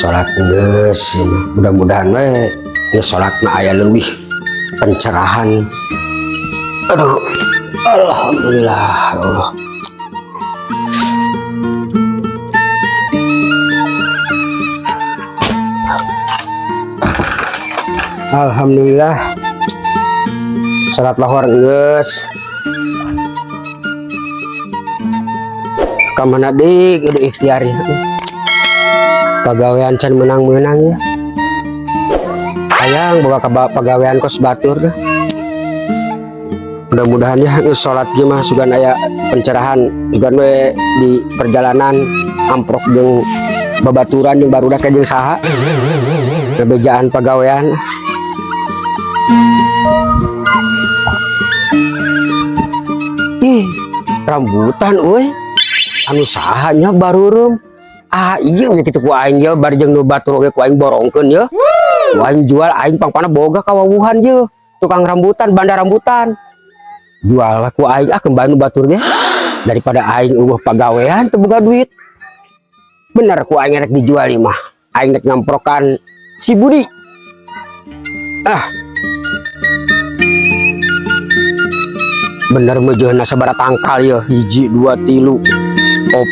Salat geus mudah-mudahan we salatna aya leuwih pencerahan. Aduh, alhamdulillah ya Allah. Alhamdulillah salat lohor geus. Kamana deui kudu ikhtiar ya. Pagawean can menang-menang ya. Hayang boga pagawean kos batur dah. Mudah-mudahan ya salat ge mah sugan aya pencerahan sugan we di perjalanan amprok jeung babaturan jeung barudak jeung saha. Kebejaan pagawean. Ih, rambutan euy. Anu sahanya barureum. Ah iya kitu ku aing ye bari jeung nu batur oge ku aing borongkeun ye. Ku aing jual aing pangpana boga kawawuhan ye. Tukang rambutan, bandar rambutan. Jual ku aing kembali nu batur ge. Daripada aing eueuh pagawean teu boga duit. Bener ku aing rek dijual ieu mah. Aing rek ngamprokan si Budi. Bener meujeunna sabaraha tangkal ye? 1 2 3 4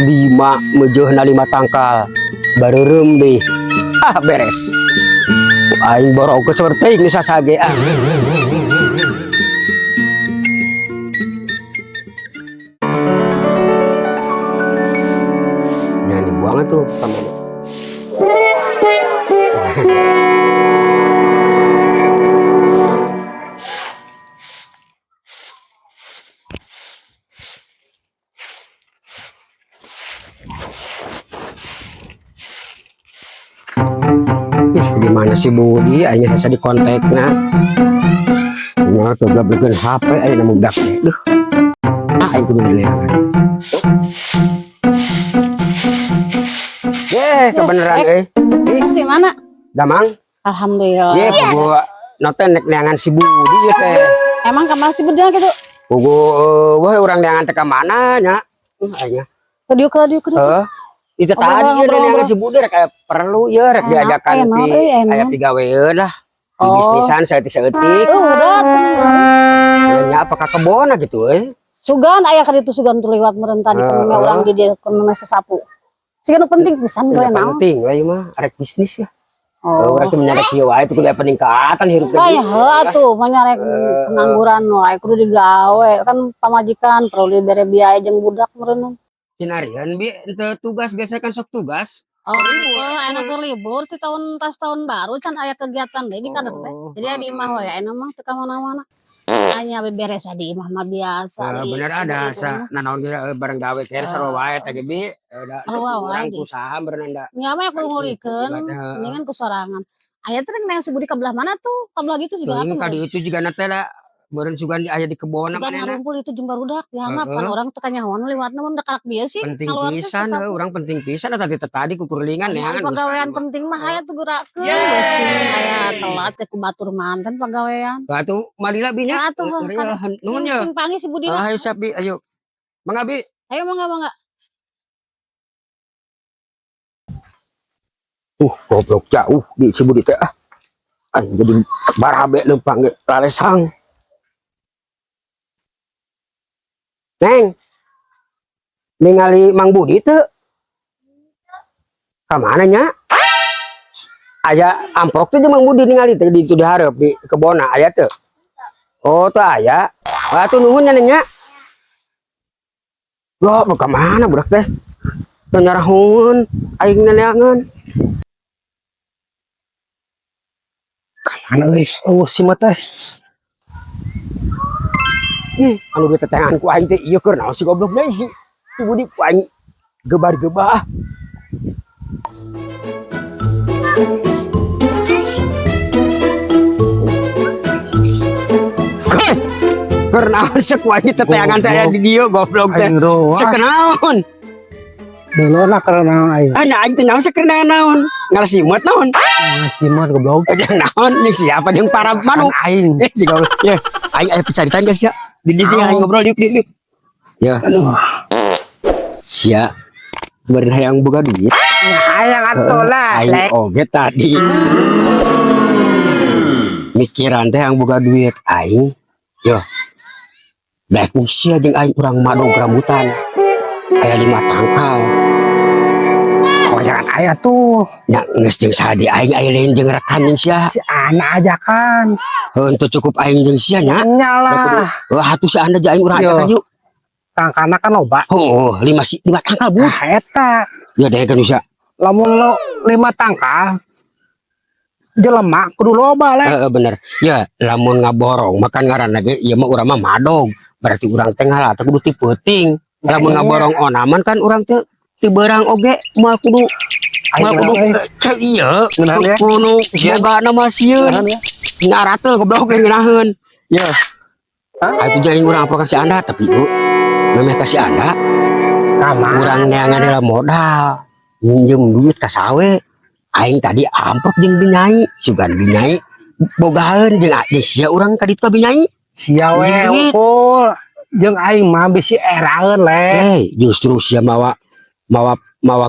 5 meujeunna 5 tangkal. Barureum deh. Beres. Aing borong ke seperti nu sasage Nah dibuang tuh sama. Gimana sih Budi aing hasa di kontakna. Nah tuh gablekeun HP aing na mudak teh. Duh. Aing kudu neangan. Kebeneran euy. Pasti mana? Damang. Alhamdulillah. Kudu noten nek neangan si Budi ya teh. Emang kamar si Budi gitu? Kudu wah urang neangan teh ka mana nya? Aing. Kadieu. Itu tadi ya neangan si Budi rek perlu ya rek diajakan pi aya pigaweun lah. Di bisnisan saeutik-saeutik. Udah. Nya apakah kebona gitu euy. Sugan aya ka ditu sugan tu liwat meureun tadi kono urang di dieu kono sesapu. Siga nu penting pisan we naon. Penting we mah arek bisnis ya. Urang teh menyarek kieu wae teh kudu peningkatan hirup teh. Ya atuh menyarek pengangguran wae kudu digawe kan pamajikan perlu dibere biaya jeung budak meureun. Cinarian bi ente tugas biasa kan sok tugas. Enak libur ti tahun baru can aya kegiatan deui di kader teh. Jadi di imah we aya mah teu ka mana-mana. Hanya beberes di imah mah biasa. Bener ada asa nanaon ge bareng gawe keur sarua wae teh ge bi. Urang usaha berenang da. Nya mah kudu ngulikeun mendingan ku sorangan. Aya teh nang si Budi ka belah mana tuh? Ka belah ditu juga atuh. Tadi itu juga nate da beureun sugan aya di kebona manehna. Ngumpul itu jeung barudak dihanapan urang teu kanyahoan liwatna mun dekarak bieu sih. Penting pisan urang penting pisan tadi kukurlingan neangan. Pagawean penting mah aya tuh geurakeun bersih aya telat ke ku batur manten pagawean. Atuh malila binya. Atuh nuhun ya. Sing panggih si Budi. Ayo sapi ayo. Mangga bi. Ayo mangga. Goblok jauh di si Budi teh jadi barabe leumpang ge lalesang. Neng, ningali Mang Budi teu? Ka mana nya? Aya amprok teh Mang Budi ningali teh di itu dihareup di kebona aya teu? Oh teu aya. Atuh nuhun nya Neng nya. Loh, ka mana budak teh? Teu nyarahun aing neangan. Ka mana geus? Si mah teh. Anu di tetengan ku aing teh ieu keur naon si goblok deui si Budi ku aing gebar-gebah. Keur naon sih ku aing tetengan teh aya di dieu goblok teh. Sakenaon? Duluna keur naon aing. Nya aing teh naon sih keur naon? Ngarsimut naon? Simot goblok. Jeung naon nih siapa jeung para manuk Aing. si goblok. Ya, aing aya picaritan geus ya. Di aing ngobrol yuk. Ya. Sia. Beureun hayang boga duit. Hayang atuh lah, Aing Lek. oge tadi. Mikiran teh yang boga duit aing. Yo. Baik usia jeung aing urang madog rambutan. Aya 5 tangkal. Oh jangan aya tuh. Nya geus jeung sadi aing aya lain jeung rekan jeung sia. Si Ana aja kan. Heunteu cukup aing jeung sia nya. Nyalah. Wah atuh si anda jeung aing urang Yo. ajakan yuk. Tangkana kan loba. Oh, 5 tangkal bu. Nah, eta. Ya deh kan bisa. Lamun lo 5 tangkal. Jelema kudu loba, Lek. Bener. Ya, lamun ngaborong makan ngaranna ge ieu mah urang mah madog. Berarti urang teh ngalah teh kudu ti peuting. Lamun ngaborong onaman kan urang teh ti beurang oge moal kudu iya Benar ya? kudu bogana mah sieun. Ngaratel goblok ge ngeunaheun. Ya. Aku jeung urang aprokan si Anda tapi yuk memeh ka si Anda Kamar. urang neangan heula modal. Minjem duit ka sawe. Aing tadi amprok jeung Binyai, sugan Binyai bogaeun jeung sia urang ka ditu ka Binyai. Sia we Duit. ukul. Jeung aing mah bisi eraeun, Lek. Justru sia mawa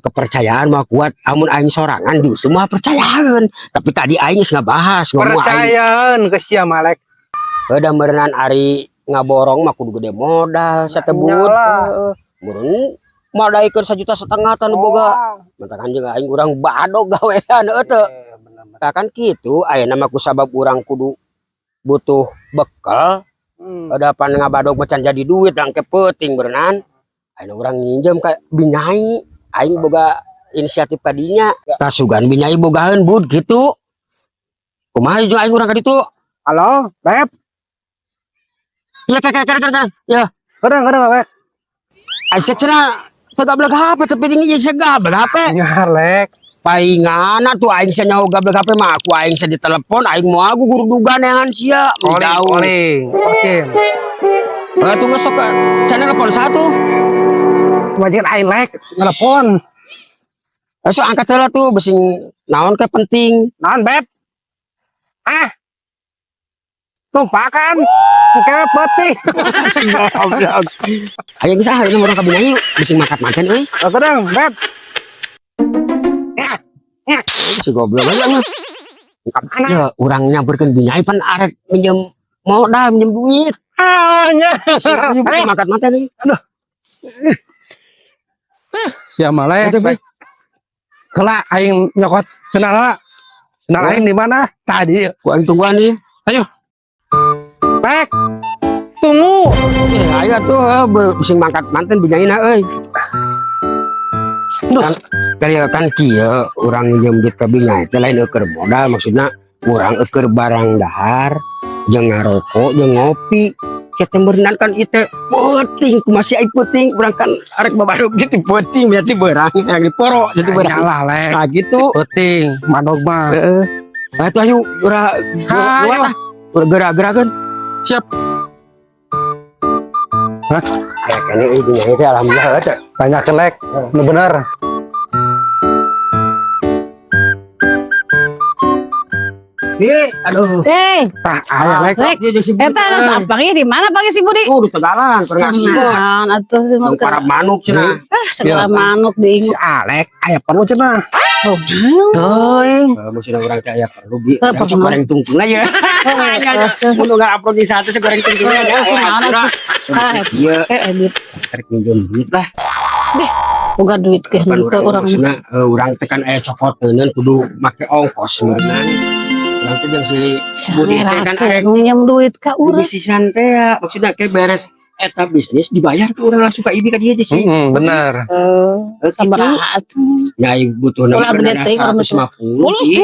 kepercayaan mawa kuat amun aing sorangan justru mah percayaan. Tapi tadi aing geus ngabahas ngomong aing. Percayaan ke sia mah, Lek. Heuda meureunana ari ngaborong mah kudu gede modal satebut. Nyalah. Meureun modalikeun 1,5 juta tan boga. Mentakan jeung aing urang badog gawean teu. Tah kan kitu ayeuna mah kusabab urang kudu butuh bekal. Ada pan ngabadog macan jadi duit angke peuting berenang. Ayeuna urang nginjem ka Binyai. Aing boga inisiatif kadinya. Tah sugan Binyai bogaeun bud gitu. Kumaha jeung aing urang ka ditu? Halo, Beb. Ya kadang. Ya, Kadang, Beb. asa cenah teu gablek HP tapi ding ieu gablek HP. Ya, Lek. Paingana tuh aing sia nyaho gablek HP mah aku aing sia ditelepon aing moal gugur duga neangan sia. Calling. Oke. Tunggu sok sana telepon satu. Wajar aing, Lek. Telepon. So angkat heula tuh besing naon ke penting. Naon, Beb? Ah. Tumpakan. Kayak putih. Ayo geus ah ini urang ka Binyai yuk besing makan euy. Kadang, Beb. Si goblok aya mah. Kamana? Ya urang nyamperkeun Binyai pan arek minjem modal minjem duit. Nya. Besing makan euy. Aduh. Sia mah, Lek. Kela aing nyokot senala. Senala aing di mana? Tadi. Ku aing tungguan nih. Ayo. Bek. Tunggu. Aya tuh besing mangkat manten Binyaina euy. Kan kieu urang minjem duit ka Binyai teh lain eukeur modal maksudna urang eukeur barang dahar jeung ngarokok jeung ngopi. Cat berenang kan itu penting, masih aing penting urang kan arek babadog jadi penting berarti beurang yang diporo jadi beurang. Nyalah, Lek. Nah gitu. Penting, madog mah. Atuh ayo ura gerak-gerakeun. Siap. Hah? Aya kene ieu Binyai teh alhamdulillah teh. Banyak Lek. Nu bener. Nih, aduh. Tah, aya Lek. Lek, eta sampangnya di mana pagi si Budi? Di Tegalan, Perngasi. Nah, atuh si Nang para manuk cenah. segala manuk di Si Alek aya perlu cenah. oh, Teuing. Maksudnya orang teh aya perlu bi. Perlu. Sok goreng tungtung aja. Mun enggak upload di satu goreng tungtung aja. Iya, duit tarik minjem duit lah. boga duit ke Kan henteu urang maksudna urang teh kan aya cokot teuneun kudu make ongkos meunang. Urang teh jeung si Budi teh kan aya minjem duit ka di urang. bisnisan teh ya. Maksudna ke beres eta bisnis dibayar ke urang langsung ka ibi ka dieu sih. Bener. Sabaraha atuh. Nyai butuhna Ulah gede teuing urang teh. 150 sih.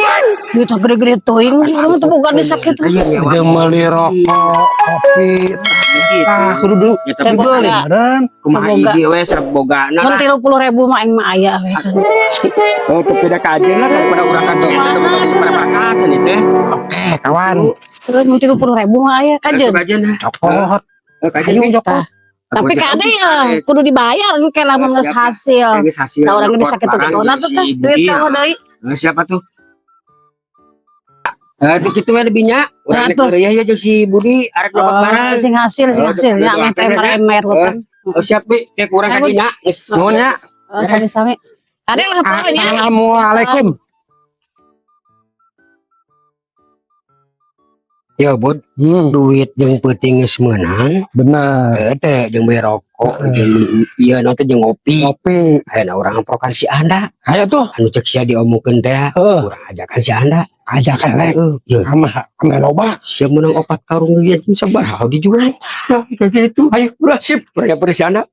Duit gede-gede teuing urang teh boga di sakit. Jeung meuli rokok, kopi. Ah, kudu dulu. Ya Teh tapi boga. Beneran. kumaha Boga. ieu we sabogana Mun lah. 30.000 mah aing mah aya we. Oh, beda kajian lah daripada urang ka dieu teh boga bisa pada berangkat cenah teh. Oke, kawan. Terus mun 30.000 mah aya kajeun. Kajian lah. Cokot. Kajian Ayo, we. cokot. Tapi kade ya kudu dibayar engke lamun geus hasil. Geus hasil. Da urang bisa kitu-kituna tuh teh duit teh deui. Siapa tuh? Itu kitu we lebihnya. Urang Nah, tuh. rek ya jeung si Budi arek dapat barang. Sing hasil nya meh emer-emer hutang. Siap we, kayak kurang Ayo, kadinya. Nuhun ya. Sami-sami. Tadi lah pokoknya. Assalamualaikum. Ya bud, duit yang penting geus meunang. Benar. Teh jeung beli rokok, jeung beli ieu nanti jeung ngopi. Kopi. Ayeuna urang aprokan si Anda. Ayo tuh. Anu cek sia diomongkeun teh, urang ajakan si Anda. Ajakan lek. Ieu Ame loba. sia meunang 4 karung ieu sabaraha dijual. Nah, gitu. Ayo berasip, raya pada si Anda.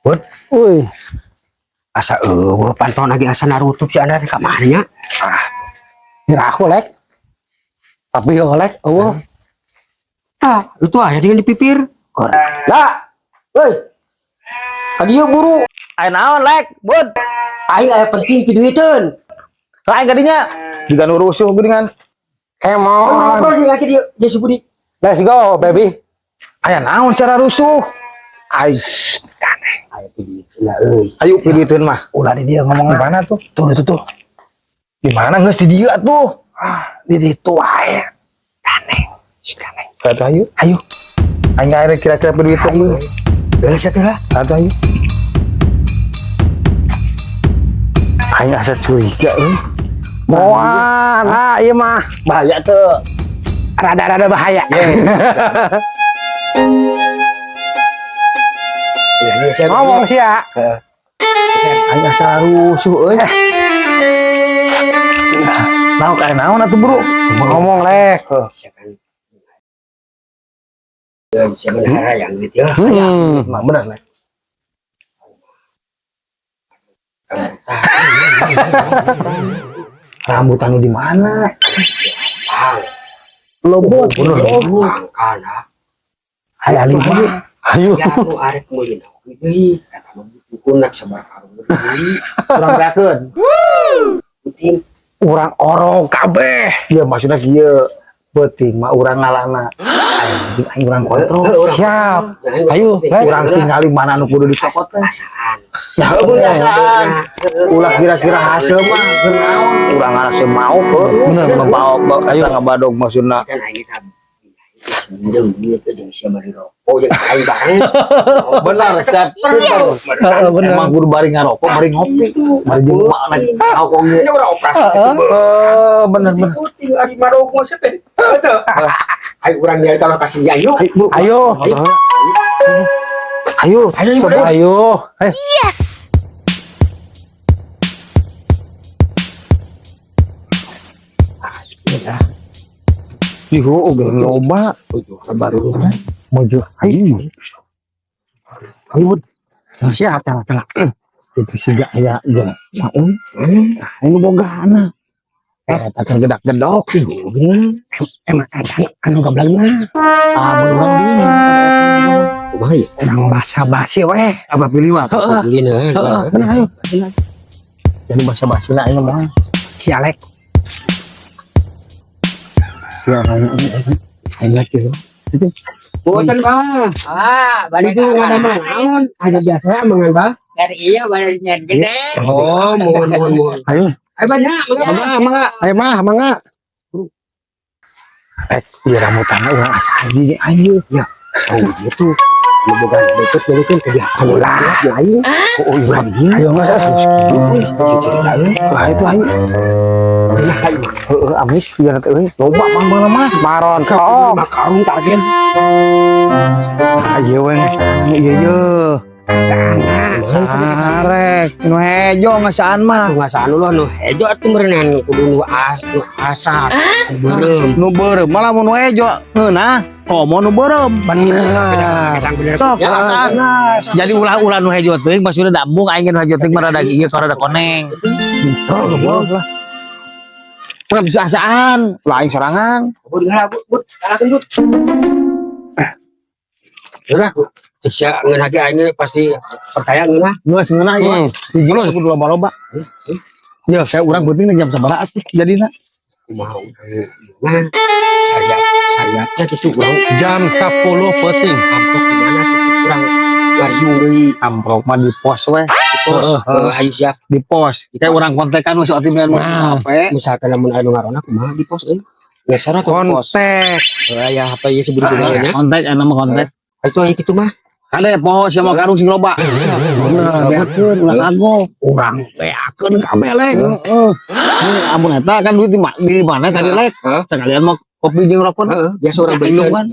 Bud, Uy. asa pantau lagi asa narutup si Anda teh ka mana nya? Kira aku lek. Tapi yo lek, Tah, itu aya dengan dipipir. Lah, euy. Kadi yuk buru. Ayo naon lek, bud. Aing aya penting ti duiteun. Lain kadinya. Juga nu rusuh geuningan. Kemon. Ngobrol lagi dia Budi. Let's go, baby. Aya naon secara rusuh. Ais. Kaneh. Aya ti duiteun euy. Ayo piditeun mah. Ulah di dia ngomong Di mana tuh? tuh. Di mana geus di dieu tuh? Di ditu wae. Kaneh. Kaneh. Ada ayo. Ayo. Aing ada kira-kira duit tuh. Geus atuh lah. Ada ayo. Aing asa curiga euy. Moan. Ieu mah Bahaya tuh. rada-rada bahaya. Ngomong sih ya. Aing asa rusuh euy. Naon ka naon atuh, Bro? Ngomong lek. Bisa menara yang gitu ya. Mah bener lek. Rambutan lu di mana? Lobot. Pangkana. Ayo alih ayo. Ayo. Ya nu arek mulina. Deui, eta mah bukunak sabar karung deui. Kurang beakeun. Penting Urang orong kabeh. Iya maksudnya kieu penting mah urang ngalana. Aing urang kontrol. Siap. Ayo, Urang tinggali mana nu kudu dicokot teh. perasaan. Ya kebiasaan. Ulah kira-kira hasil mah keur naon? Urang hasil mau ke. Bener membawa ayo ngabadog maksudna. Kan aing kita sindeng dia ke jeung sia mari rokok jeung aing bareng. Benar, siap. Bener. Emang kudu bari ngarokok, bari ngopi. Bari jeung mak lagi rokok ge. Ini urang operasi teh. Bener. Putih ari marok mah teh. Eta. Ayo urang nyari kalau kasih ayo. Ayo. Ayo. Ayo. Iho udah loba. Baru Mojo. Ayo. siap kalah. Itu sih gak ya naon. Ini bogana. Eta keur gedak-gedok. Emang anu gablangna. Urang bingung. Kumaha ya? Urang basa-basi weh. Apa pilih mah? Kuliner. Bener ayo. Jadi basa-basi lah ini mah. Si Alek. Siaran Enak gitu. Boten Bah. Balik tuh ada naon? Ada biasa mangan Bah. Dari iya balik nyari gede. Oh, mohon. Ayo. Ayo banyak, Mangga. Ayo mangga. Iya rambutannya urang asa aja ayo. Oh gitu. Ini bukan betul dari kan kegiatan lain. Oh iya begini. Ayo enggak usah. Itu ayo. Amis biar nanti loba mangga mah. Maron kok. Makarung target. Ayo weng. Iya. Sana. Arek, nu hejo ngasaan mah. Ngasaan lo nu hejo atuh merenang kudu nu asap. Beureum. Nu beureum malah mun nu hejo ngeunah. Komo nu beureum. Bener. Sok ngasaan. Jadi ulah-ulah nu hejo teuing maksudna dambung aing nu hejo teuing mah rada ieu rada koneng. Gitu goblok lah. Nggak bisa asaan, lain sorangan. Bud ngala bud, kalakeun bud. Udah, bisa ngeunah aing pasti percaya ngeunah. Nggak sebenarnya ya. Hiji aku dua loba. Ya, kayak orang penting jam sabaraha atuh jadina. Mau nah, syariatnya itu kurang Jam 10 peting. amplop di mana itu kurang ngariung deui. Amplop mah di pos weh. Ayo siap. Di pos. Kayak orang kontekan nu saat ini HP. Misalkan lamun anu ngarona kumaha di pos euy. Geser atuh di pos. Kontek. Aya HP ieu sebut Ya, nya. kontek anu mah kontek. Itu aya kitu mah. Kade poho sia mah karung sing loba. Bener. Beakeun ulah kagok. Urang beakeun kabeh lek. Heeh. Amun eta kan duit di mana tadi lek. Sekalian mau kopi jeung rokok. Biasa orang Ya, belikan. kan?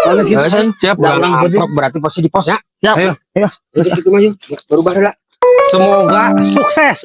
Bagus gitu kan. Siap, Udah ulang putih. Amplop berarti pasti di pos ya. Siap. Ayo. Ayo. Gitu mah yuk. Berubah lah. Semoga sukses.